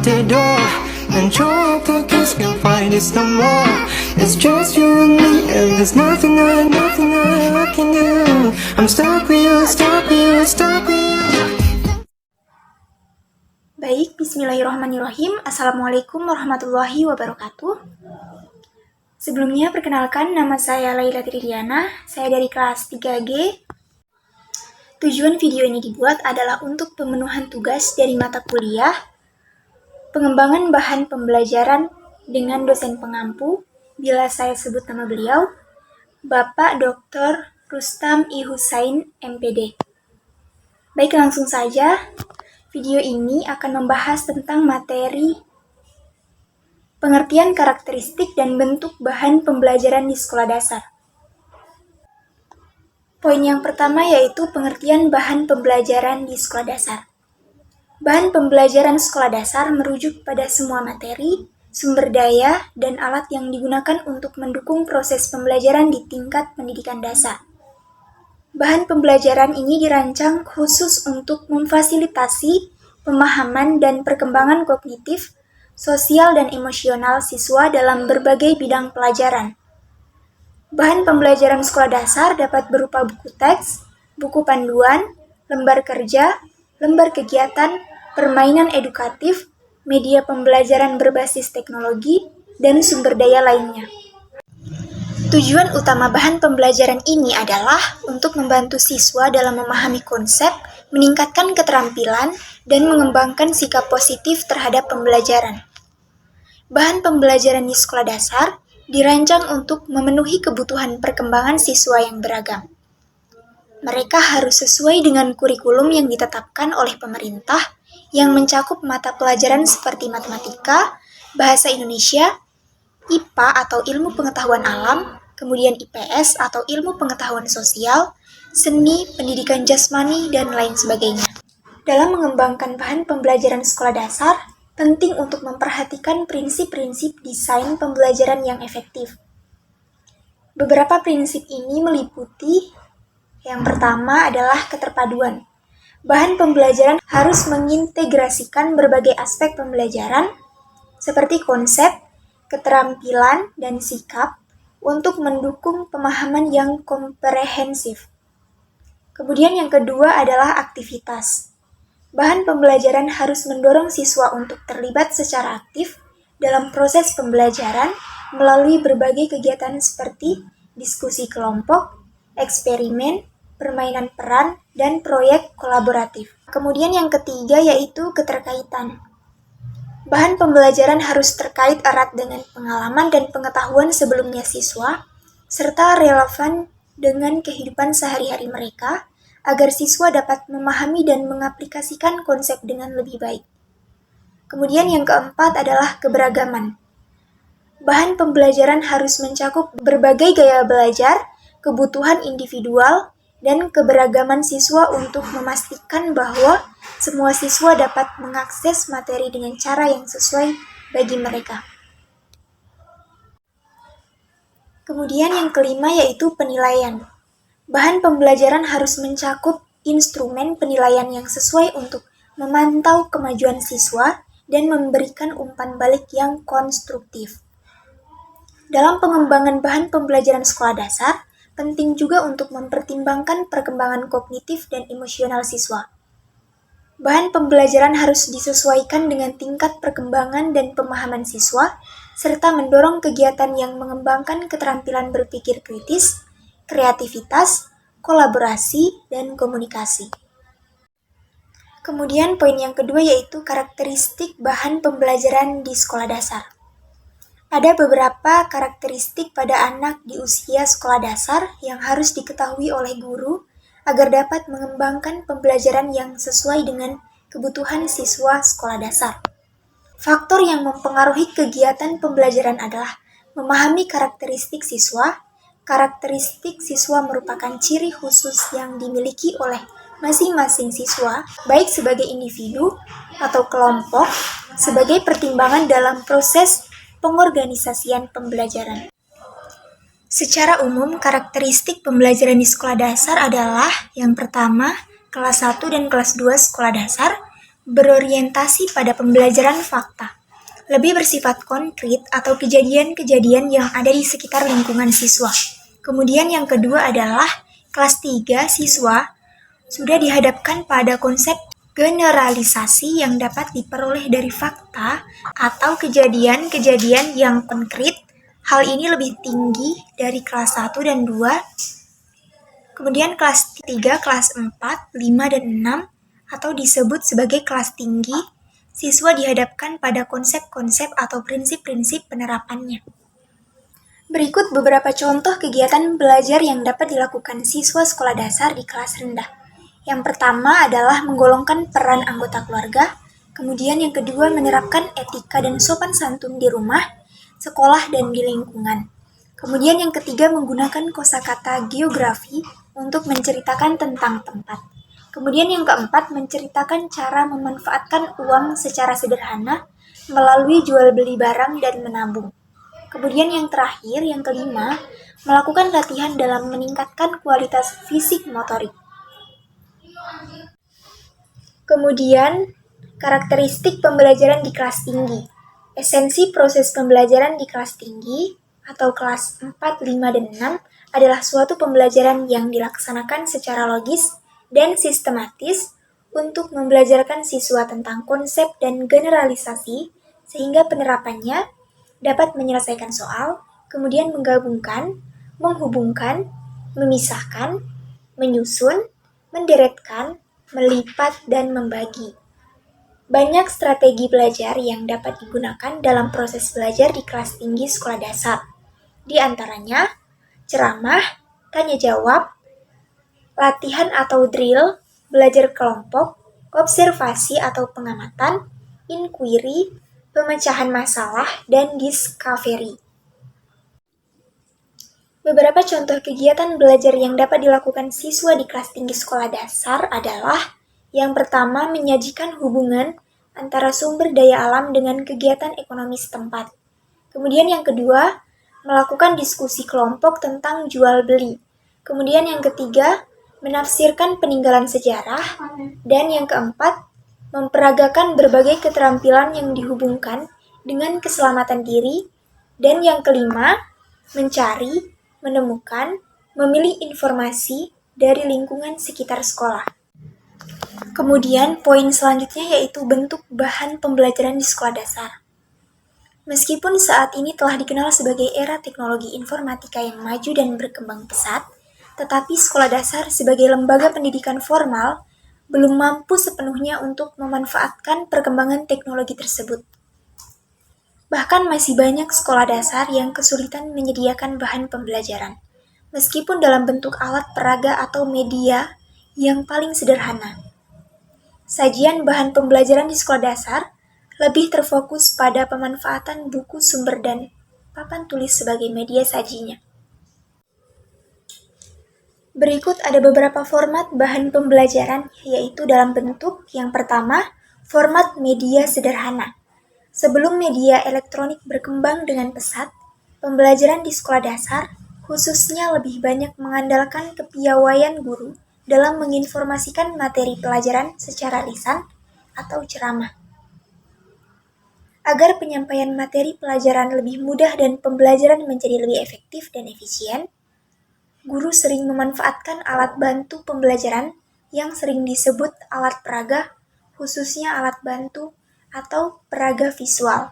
out the door and try to kiss, can't find this no more. It's just you and me, and there's nothing I can do. I'm stuck with you, stuck with you, stuck with you. Baik, bismillahirrahmanirrahim. Assalamualaikum warahmatullahi wabarakatuh. Sebelumnya, perkenalkan, nama saya Laila Tridiana. Saya dari kelas 3G. Tujuan video ini dibuat adalah untuk pemenuhan tugas dari mata kuliah, pengembangan bahan pembelajaran dengan dosen pengampu, bila saya sebut nama beliau, Bapak Dr. Rustam I. Husain, MPD. Baik, langsung saja. Video ini akan membahas tentang materi pengertian karakteristik dan bentuk bahan pembelajaran di sekolah dasar. Poin yang pertama yaitu pengertian bahan pembelajaran di sekolah dasar. Bahan pembelajaran sekolah dasar merujuk pada semua materi, sumber daya, dan alat yang digunakan untuk mendukung proses pembelajaran di tingkat pendidikan dasar. Bahan pembelajaran ini dirancang khusus untuk memfasilitasi pemahaman dan perkembangan kognitif, sosial, dan emosional siswa dalam berbagai bidang pelajaran. Bahan pembelajaran sekolah dasar dapat berupa buku teks, buku panduan, lembar kerja, lembar kegiatan, permainan edukatif, media pembelajaran berbasis teknologi, dan sumber daya lainnya. Tujuan utama bahan pembelajaran ini adalah untuk membantu siswa dalam memahami konsep, meningkatkan keterampilan, dan mengembangkan sikap positif terhadap pembelajaran. Bahan pembelajaran di sekolah dasar dirancang untuk memenuhi kebutuhan perkembangan siswa yang beragam. Mereka harus sesuai dengan kurikulum yang ditetapkan oleh pemerintah yang mencakup mata pelajaran seperti matematika, bahasa Indonesia, IPA atau ilmu pengetahuan alam, kemudian IPS atau ilmu pengetahuan sosial, seni, pendidikan jasmani, dan lain sebagainya. Dalam mengembangkan bahan pembelajaran sekolah dasar, penting untuk memperhatikan prinsip-prinsip desain pembelajaran yang efektif. Beberapa prinsip ini meliputi yang pertama adalah keterpaduan. Bahan pembelajaran harus mengintegrasikan berbagai aspek pembelajaran seperti konsep, keterampilan, dan sikap untuk mendukung pemahaman yang komprehensif. Kemudian yang kedua adalah aktivitas. Bahan pembelajaran harus mendorong siswa untuk terlibat secara aktif dalam proses pembelajaran melalui berbagai kegiatan seperti diskusi kelompok, eksperimen, permainan peran, dan proyek kolaboratif. Kemudian yang ketiga yaitu keterkaitan. Bahan pembelajaran harus terkait erat dengan pengalaman dan pengetahuan sebelumnya siswa, serta relevan dengan kehidupan sehari-hari mereka, agar siswa dapat memahami dan mengaplikasikan konsep dengan lebih baik. Kemudian yang keempat adalah keberagaman. Bahan pembelajaran harus mencakup berbagai gaya belajar, kebutuhan individual, dan keberagaman siswa untuk memastikan bahwa semua siswa dapat mengakses materi dengan cara yang sesuai bagi mereka. Kemudian yang kelima yaitu penilaian. Bahan pembelajaran harus mencakup instrumen penilaian yang sesuai untuk memantau kemajuan siswa dan memberikan umpan balik yang konstruktif. Dalam pengembangan bahan pembelajaran sekolah dasar, penting juga untuk mempertimbangkan perkembangan kognitif dan emosional siswa. Bahan pembelajaran harus disesuaikan dengan tingkat perkembangan dan pemahaman siswa, serta mendorong kegiatan yang mengembangkan keterampilan berpikir kritis, kreativitas, kolaborasi, dan komunikasi. Kemudian poin yang kedua yaitu karakteristik bahan pembelajaran di sekolah dasar. Ada beberapa karakteristik pada anak di usia sekolah dasar yang harus diketahui oleh guru agar dapat mengembangkan pembelajaran yang sesuai dengan kebutuhan siswa sekolah dasar. Faktor yang mempengaruhi kegiatan pembelajaran adalah memahami karakteristik siswa. Karakteristik siswa merupakan ciri khusus yang dimiliki oleh masing-masing siswa, baik sebagai individu atau kelompok, sebagai pertimbangan dalam proses pengorganisasian pembelajaran. Secara umum, karakteristik pembelajaran di sekolah dasar adalah yang pertama, kelas 1 dan kelas 2 sekolah dasar, berorientasi pada pembelajaran fakta, lebih bersifat konkret atau kejadian-kejadian yang ada di sekitar lingkungan siswa. Kemudian yang kedua adalah kelas 3 siswa sudah dihadapkan pada konsep generalisasi yang dapat diperoleh dari fakta atau kejadian-kejadian yang konkret. Hal ini lebih tinggi dari kelas 1 dan 2. Kemudian kelas 3, kelas 4, 5, dan 6 atau disebut sebagai kelas tinggi, siswa dihadapkan pada konsep-konsep atau prinsip-prinsip penerapannya. Berikut beberapa contoh kegiatan belajar yang dapat dilakukan siswa sekolah dasar di kelas rendah. Yang pertama adalah menggolongkan peran anggota keluarga, kemudian yang kedua menerapkan etika dan sopan santun di rumah, sekolah, dan di lingkungan. Kemudian yang ketiga menggunakan kosakata geografi untuk menceritakan tentang tempat. Kemudian yang keempat menceritakan cara memanfaatkan uang secara sederhana melalui jual beli barang dan menabung. Kemudian yang terakhir, yang kelima, melakukan latihan dalam meningkatkan kualitas fisik motorik. Kemudian, karakteristik pembelajaran di kelas tinggi. Esensi proses pembelajaran di kelas tinggi atau kelas 4, 5, dan 6 adalah suatu pembelajaran yang dilaksanakan secara logis dan sistematis untuk membelajarkan siswa tentang konsep dan generalisasi sehingga penerapannya dapat menyelesaikan soal, kemudian menggabungkan, menghubungkan, memisahkan, menyusun, menderetkan, melipat, dan membagi. Banyak strategi belajar yang dapat digunakan dalam proses belajar di kelas tinggi sekolah dasar. Di antaranya, ceramah, tanya jawab, latihan atau drill, belajar kelompok, observasi atau pengamatan, inquiry, pemecahan masalah, dan discovery. Beberapa contoh kegiatan belajar yang dapat dilakukan siswa di kelas tinggi sekolah dasar adalah yang pertama, menyajikan hubungan antara sumber daya alam dengan kegiatan ekonomi setempat. Kemudian yang kedua, melakukan diskusi kelompok tentang jual beli. Kemudian yang ketiga, menafsirkan peninggalan sejarah. Dan yang keempat, memperagakan berbagai keterampilan yang dihubungkan dengan keselamatan diri. Dan yang kelima, mencari, menemukan, memilih informasi dari lingkungan sekitar sekolah. Kemudian, poin selanjutnya yaitu bentuk bahan pembelajaran di sekolah dasar. Meskipun saat ini telah dikenal sebagai era teknologi informatika yang maju dan berkembang pesat, tetapi sekolah dasar sebagai lembaga pendidikan formal belum mampu sepenuhnya untuk memanfaatkan perkembangan teknologi tersebut. Bahkan masih banyak sekolah dasar yang kesulitan menyediakan bahan pembelajaran, meskipun dalam bentuk alat peraga atau media yang paling sederhana. Sajian bahan pembelajaran di sekolah dasar lebih terfokus pada pemanfaatan buku sumber dan papan tulis sebagai media sajinya. Berikut ada beberapa format bahan pembelajaran, yaitu dalam bentuk yang pertama, format media sederhana. Sebelum media elektronik berkembang dengan pesat, pembelajaran di sekolah dasar khususnya lebih banyak mengandalkan kepiawaian guru dalam menginformasikan materi pelajaran secara lisan atau ceramah. Agar penyampaian materi pelajaran lebih mudah dan pembelajaran menjadi lebih efektif dan efisien, guru sering memanfaatkan alat bantu pembelajaran yang sering disebut alat peraga, khususnya alat bantu atau peraga visual.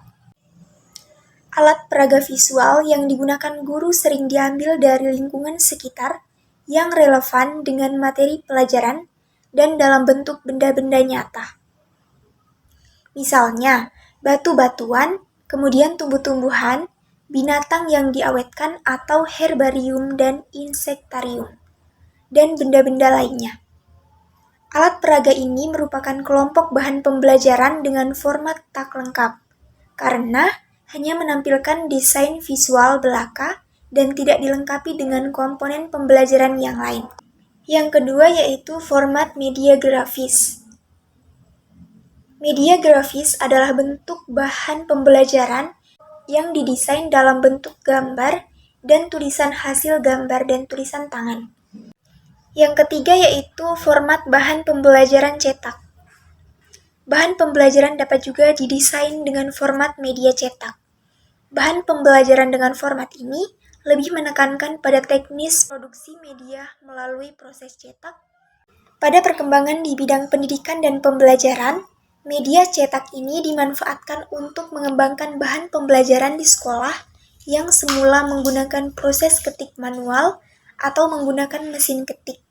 Alat peraga visual yang digunakan guru sering diambil dari lingkungan sekitar yang relevan dengan materi pelajaran dan dalam bentuk benda-benda nyata. Misalnya, batu-batuan, kemudian tumbuh-tumbuhan, binatang yang diawetkan atau herbarium dan insektarium, dan benda-benda lainnya. Alat peraga ini merupakan kelompok bahan pembelajaran dengan format tak lengkap, karena hanya menampilkan desain visual belaka dan tidak dilengkapi dengan komponen pembelajaran yang lain. Yang kedua yaitu format media grafis. Media grafis adalah bentuk bahan pembelajaran yang didesain dalam bentuk gambar dan tulisan hasil gambar dan tulisan tangan. Yang ketiga yaitu format bahan pembelajaran cetak. Bahan pembelajaran dapat juga didesain dengan format media cetak. Bahan pembelajaran dengan format ini lebih menekankan pada teknis produksi media melalui proses cetak. Pada perkembangan di bidang pendidikan dan pembelajaran, media cetak ini dimanfaatkan untuk mengembangkan bahan pembelajaran di sekolah yang semula menggunakan proses ketik manual atau menggunakan mesin ketik.